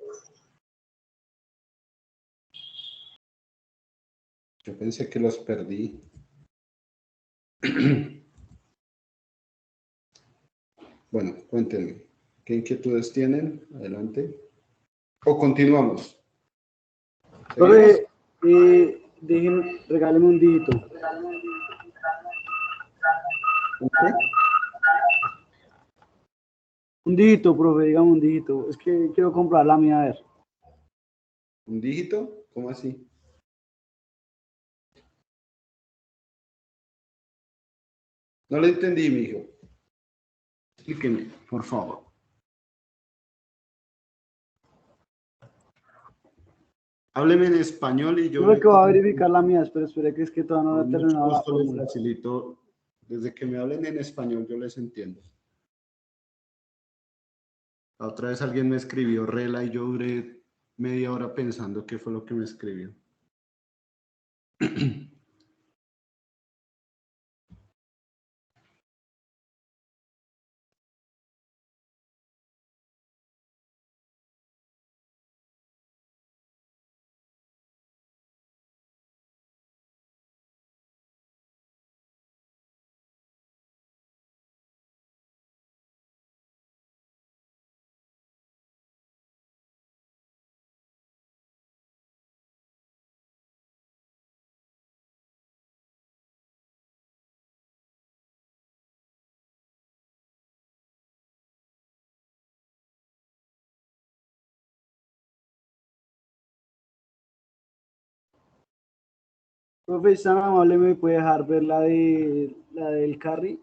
Yo pensé que los perdí. Bueno, cuéntenme. ¿Qué inquietudes tienen? Adelante. ¿O continuamos? ¿Seguimos? Profe, regáleme un dígito. ¿Ok? Un dígito, profe, dígame un dígito. Es que quiero comprar la mía, a ver. ¿Un dígito? ¿Cómo así? No lo entendí, mijo. Explíqueme, por favor. Hábleme en español y yo Creo le que voy a con verificar la mía, espere que es que todavía no he mucho terminado la gusto les fórmula. facilito. Desde que me hablen en español yo les entiendo. La otra vez alguien me escribió rela y yo duré media hora pensando qué fue lo que me escribió. Profe, es tan amable, ¿me puede dejar ver la del carry?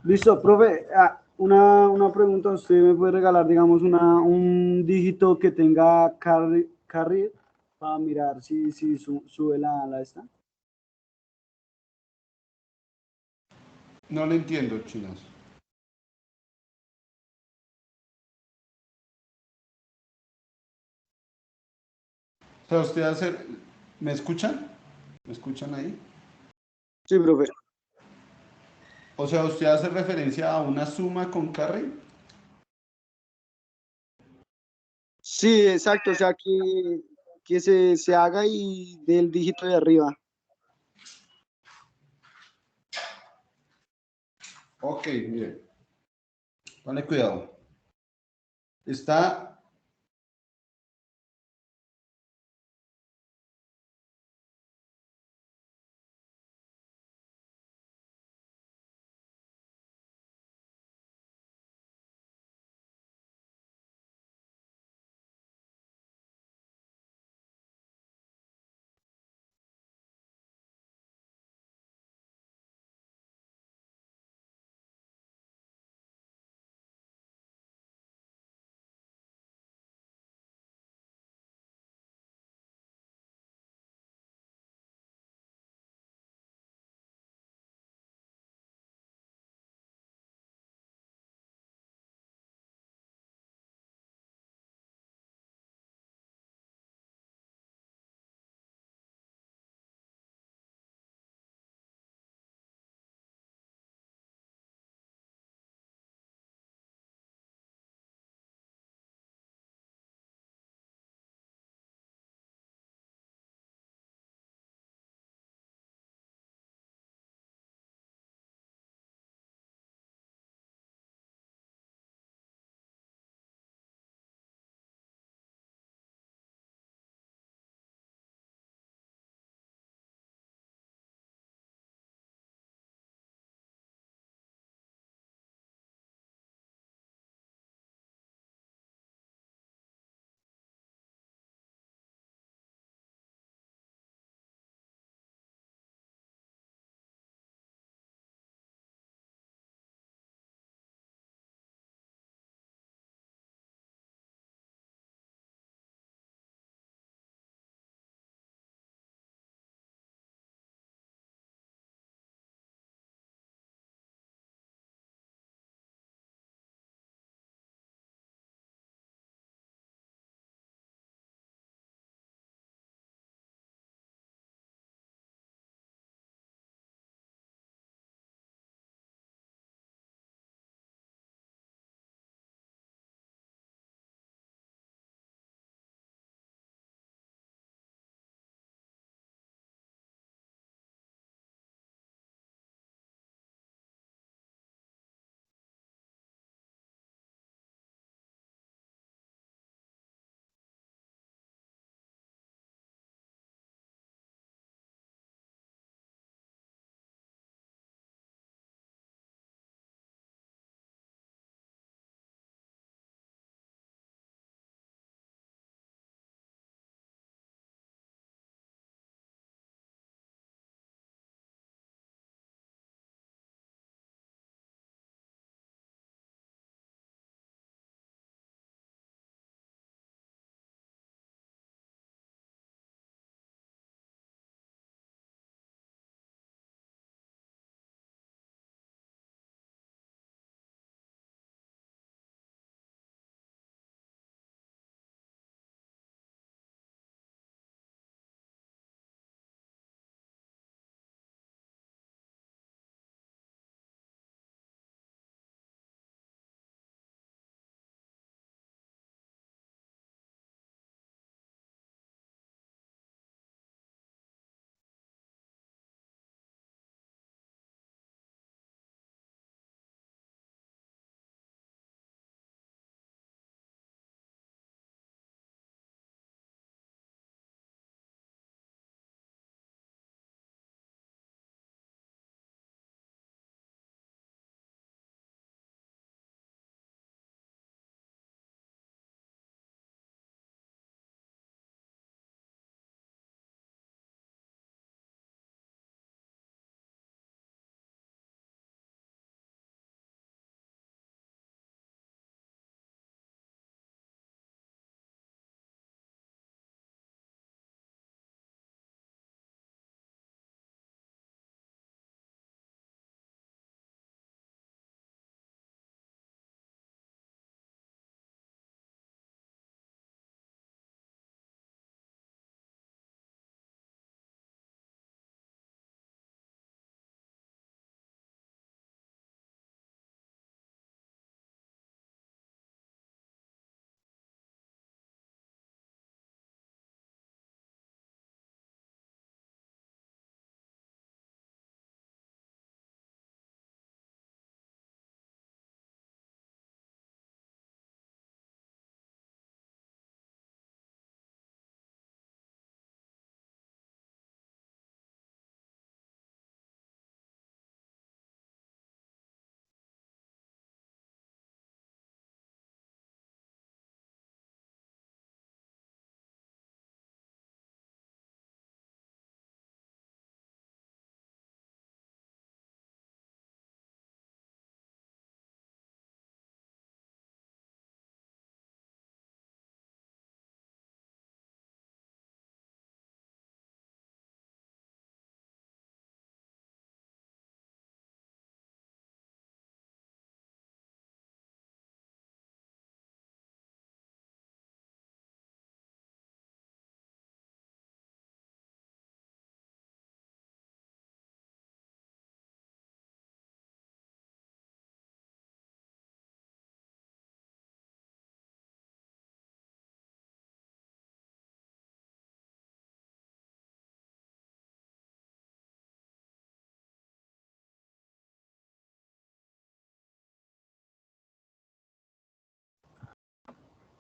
Listo, profe. Una pregunta, ¿usted me puede regalar, digamos, un dígito que tenga carry para mirar si sube la esta? No lo entiendo, chinos. O sea, usted hace... ¿Me escuchan? ¿Me escuchan ahí? Sí, profe. O sea, usted hace referencia a una suma con carry. Sí, exacto, o sea, que se haga y del dígito de arriba. Ok, mire. Ponle cuidado. Está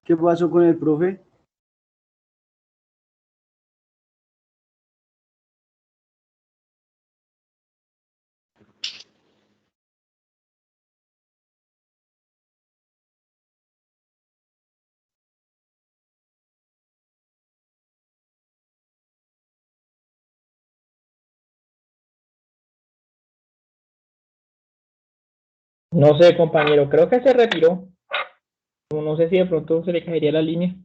¿Qué pasó con el profe? No sé, compañero, creo que se retiró. No sé si de pronto se le caería la línea.